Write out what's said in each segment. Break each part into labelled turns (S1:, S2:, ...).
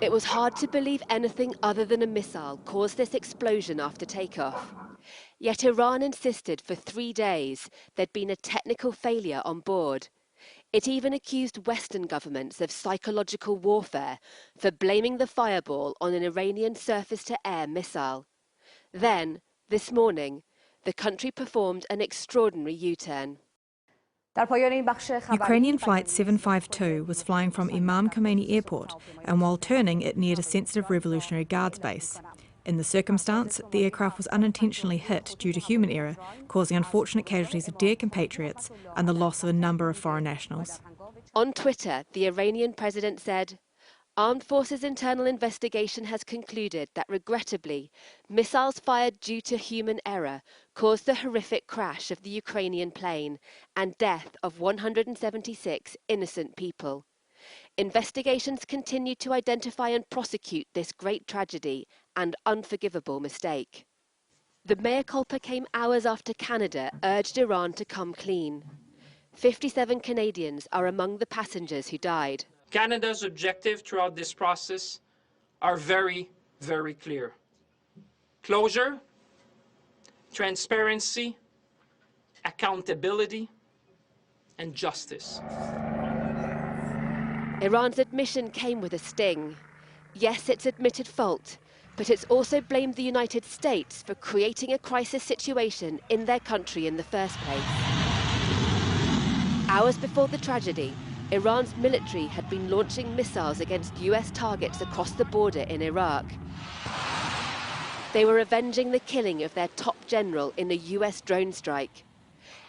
S1: It was hard to believe anything other than a missile caused this explosion after takeoff. Yet Iran insisted for 3 days there'd been a technical failure on board. It even accused Western governments of psychological warfare for blaming the fireball on an Iranian surface-to-air missile. Then, this morning, the country performed an extraordinary U-turn.
S2: Ukrainian Flight 752 was flying from Imam Khomeini Airport, and while turning, it neared a sensitive Revolutionary Guards base. In the circumstance, the aircraft was unintentionally hit due to human error, causing unfortunate casualties of dear compatriots and the loss of a number of foreign nationals.
S1: On Twitter, the Iranian president said, "Armed Forces' internal investigation has concluded that, regrettably, missiles fired due to human error caused the horrific crash of the Ukrainian plane and death of 176 innocent people. Investigations continue to identify and prosecute this great tragedy and unforgivable mistake." The mea culpa came hours after Canada urged Iran to come clean. 57 Canadians are among the passengers who died.
S3: Canada's objective throughout this process are very, very clear. Closure, transparency, accountability, and justice.
S1: Iran's admission came with a sting. Yes, it's admitted fault, but it's also blamed the United States for creating a crisis situation in their country in the first place. Hours before the tragedy, Iran's military had been launching missiles against US targets across the border in Iraq. They were avenging the killing of their top general in a US drone strike.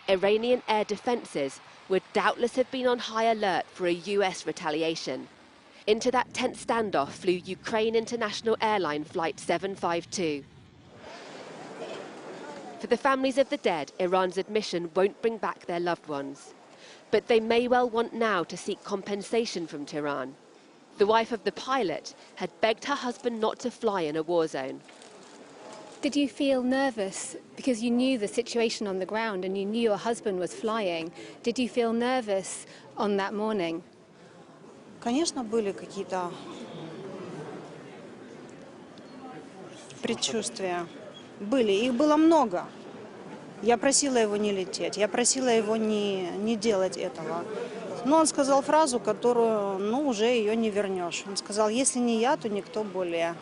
S1: Iranian air defences would doubtless have been on high alert for a US retaliation. Into that tense standoff flew Ukraine International Airlines Flight 752. For the families of the dead, Iran's admission won't bring back their loved ones. But they may well want now to seek compensation from Tehran. The wife of the pilot had begged her husband not to fly in a war zone.
S4: Did you feel nervous because you knew the situation on the ground and you knew your husband was flying? Did you feel nervous on that morning?
S5: Конечно, были какие-то предчувствия. Их было много. Я просила его не лететь, я просила его не делать этого. Но он сказал фразу, которую, уже ее не вернешь. Он сказал, если не я, то никто более.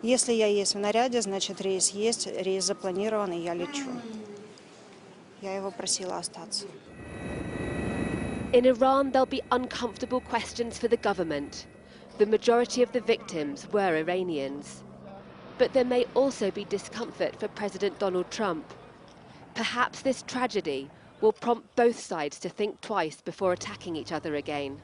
S5: Если я есть в наряде, значит рейс есть, рейс запланирован, и я лечу. Я его просила остаться.
S1: In Iran, there'll be uncomfortable questions for the government. The majority of the victims were Iranians. But there may also be discomfort for President Donald Trump. Perhaps this tragedy will prompt both sides to think twice before attacking each other again.